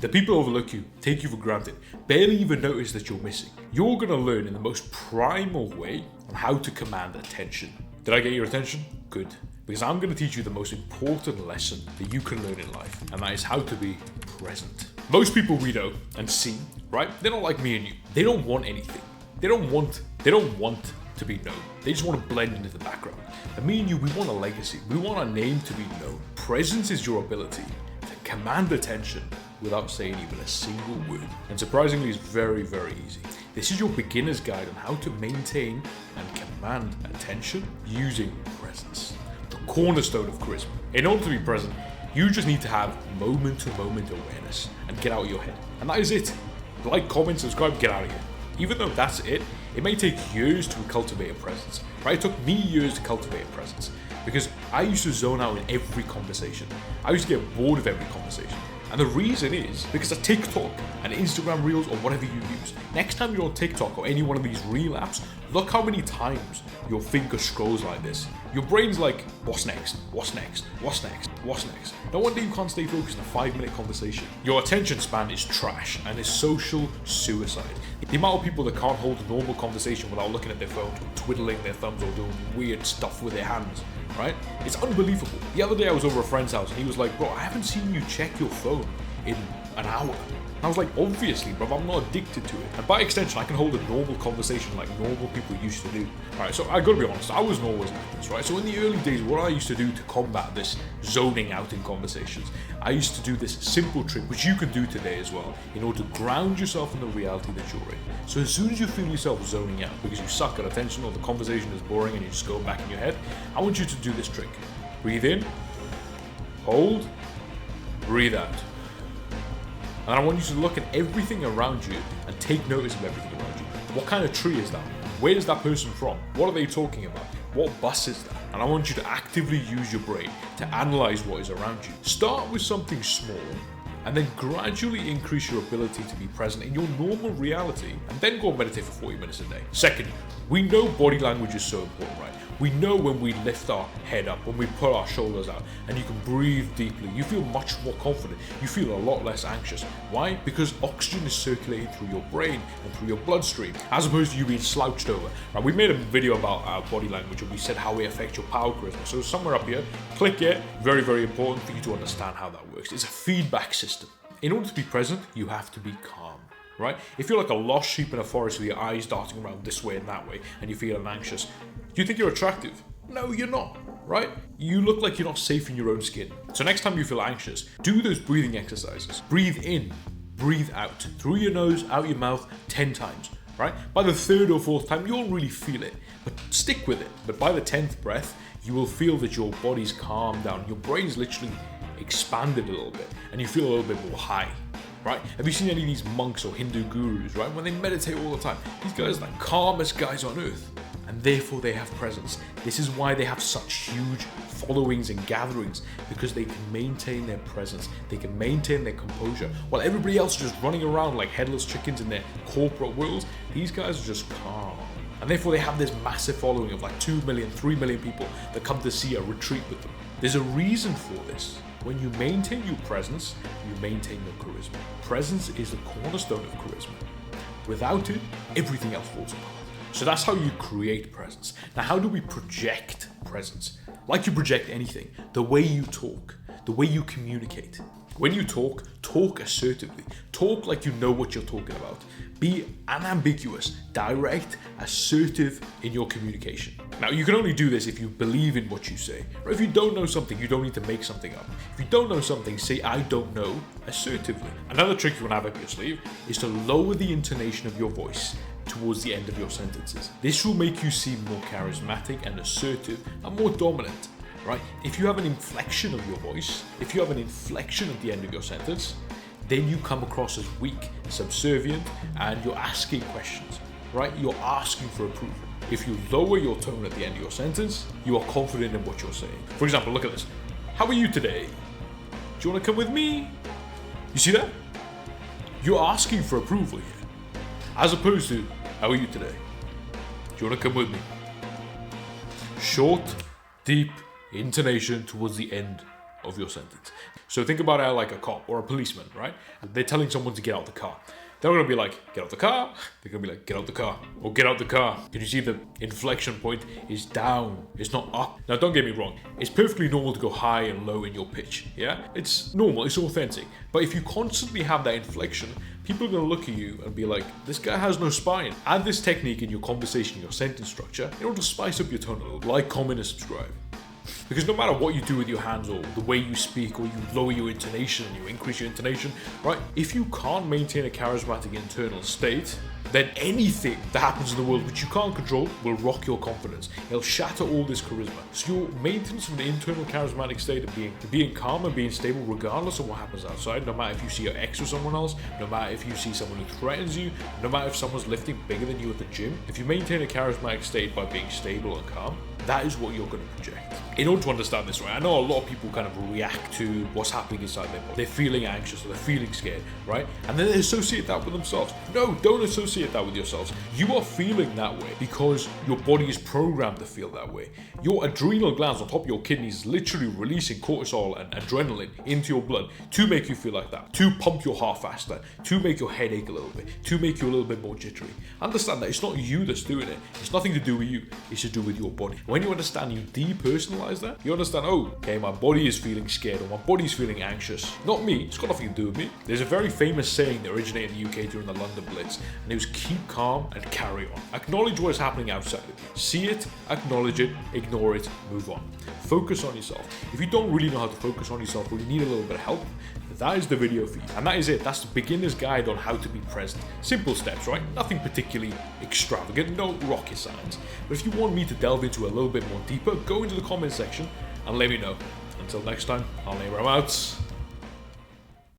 The people overlook you, take you for granted, barely even notice that you're missing. You're going to learn in the most primal way on how to command attention. Did I get your attention? Good. Because I'm going to teach you the most important lesson that you can learn in life, and that is how to be present. Most people we know and see, right? They're not like me and you. They don't want anything. They don't want to be known. They just want to blend into the background. And me and you, we want a legacy. We want our name to be known. Presence is your ability to command attention without saying even a single word. And surprisingly, it's very, very easy. This is your beginner's guide on how to maintain and command attention using presence. The cornerstone of charisma. In order to be present, you just need to have moment-to-moment awareness and get out of your head. And that is it. Like, comment, subscribe, get out of here. Even though that's it, it may take years to cultivate a presence. Right? It took me years to cultivate a presence because I used to zone out in every conversation. I used to get bored of every conversation. And the reason is because of TikTok and Instagram Reels or whatever you use. Next time you're on TikTok or any one of these Reel apps, look how many times your finger scrolls like this. Your brain's like, what's next? What's next? What's next? What's next? No wonder you can't stay focused in a 5-minute conversation. Your attention span is trash and is social suicide. The amount of people that can't hold a normal conversation without looking at their phone, twiddling their thumbs or doing weird stuff with their hands, right? It's unbelievable. The other day I was over a friend's house and he was like, bro, I haven't seen you check your phone in an hour. And I was like, obviously, bro, I'm not addicted to it. And by extension, I can hold a normal conversation like normal people used to do. Alright, so I gotta be honest, I wasn't always like this, right? So in the early days, what I used to do to combat this zoning out in conversations, I used to do this simple trick, which you can do today as well, in order to ground yourself in the reality that you're in. So as soon as you feel yourself zoning out because you suck at attention or the conversation is boring and you're just going back in your head, I want you to do this trick. Breathe in, hold, breathe out. And I want you to look at everything around you and take notice of everything around you. What kind of tree is that? Where is that person from? What are they talking about? What bus is that? And I want you to actively use your brain to analyze what is around you. Start with something small and then gradually increase your ability to be present in your normal reality and then go and meditate for 40 minutes a day. Second, we know body language is so important, right? We know when we lift our head up, when we put our shoulders out, and you can breathe deeply, you feel much more confident, you feel a lot less anxious. Why? Because oxygen is circulating through your brain and through your bloodstream, as opposed to you being slouched over. Right? We made a video about our body language and we said how it affects your power charisma. So somewhere up here, click it. Very, very important for you to understand how that works. It's a feedback system. In order to be present, you have to be calm. Right? If you're like a lost sheep in a forest with your eyes darting around this way and that way, and you're feeling anxious, do you think you're attractive? No, you're not, right? You look like you're not safe in your own skin. So next time you feel anxious, do those breathing exercises. Breathe in, breathe out, through your nose, out your mouth, 10 times, right? By the 3rd or 4th time, you won't really feel it, but stick with it. But by the 10th breath, you will feel that your body's calmed down. Your brain's literally expanded a little bit, and you feel a little bit more high. Right? Have you seen any of these monks or Hindu gurus, right? When they meditate all the time, these guys are the calmest guys on earth, and therefore they have presence. This is why they have such huge followings and gatherings, because they can maintain their presence, they can maintain their composure. While everybody else is just running around like headless chickens in their corporate worlds, these guys are just calm. And therefore they have this massive following of like 2 million, 3 million people that come to see a retreat with them. There's a reason for this. When you maintain your presence, you maintain your charisma. Presence is the cornerstone of charisma. Without it, everything else falls apart. So that's how you create presence. Now, how do we project presence? Like you project anything, the way you talk, the way you communicate. When you talk, talk assertively. Talk like you know what you're talking about. Be unambiguous, direct, assertive in your communication. Now, you can only do this if you believe in what you say. Or if you don't know something, you don't need to make something up. If you don't know something, say, I don't know, assertively. Another trick you want to have up your sleeve is to lower the intonation of your voice towards the end of your sentences. This will make you seem more charismatic and assertive and more dominant. Right? If you have an inflection of your voice, if you have an inflection at the end of your sentence, then you come across as weak, subservient, and you're asking questions, right? You're asking for approval. If you lower your tone at the end of your sentence, you are confident in what you're saying. For example, look at this. How are you today? Do you want to come with me? You see that? You're asking for approval here. As opposed to, how are you today? Do you want to come with me? Short, deep intonation towards the end of your sentence. So think about it like a cop or a policeman, right? They're telling someone to get out the car. They're not gonna be like, get out the car. They're gonna be like, get out the car, or get out the car. Can you see the inflection point is down? It's not up. Now, don't get me wrong. It's perfectly normal to go high and low in your pitch, yeah? It's normal, it's authentic. But if you constantly have that inflection, people are gonna look at you and be like, this guy has no spine. Add this technique in your conversation, your sentence structure, in order to spice up your tone a little. Like, comment, and subscribe. Because no matter what you do with your hands, or the way you speak, or you lower your intonation and you increase your intonation, right? If you can't maintain a charismatic internal state, then anything that happens in the world which you can't control will rock your confidence. It'll shatter all this charisma. So your maintenance of an internal charismatic state of being calm and being stable regardless of what happens outside, no matter if you see your ex or someone else, no matter if you see someone who threatens you, no matter if someone's lifting bigger than you at the gym, if you maintain a charismatic state by being stable and calm, that is what you're going to project. In order to understand this, right, I know a lot of people kind of react to what's happening inside their body. They're feeling anxious or they're feeling scared, right? And then they associate that with themselves. No, don't associate that with yourselves. You are feeling that way because your body is programmed to feel that way. Your adrenal glands on top of your kidneys is literally releasing cortisol and adrenaline into your blood to make you feel like that, to pump your heart faster, to make your head ache a little bit, to make you a little bit more jittery. Understand that it's not you that's doing it. It's nothing to do with you. It's to do with your body. When you understand, you depersonalize that, you understand, oh, okay, my body is feeling scared or my body's feeling anxious. Not me, it's got nothing to do with me. There's a very famous saying that originated in the UK during the London Blitz, and it was keep calm and carry on. Acknowledge what is happening outside of you. See it, acknowledge it, ignore it, move on. Focus on yourself. If you don't really know how to focus on yourself or you need a little bit of help, that is the video for you. And that is it. That's the beginner's guide on how to be present. Simple steps, right? Nothing particularly extravagant, no rocket science. But if you want me to delve into a little bit more deeper, go into the comment section and let me know. Until next time, I'll name out.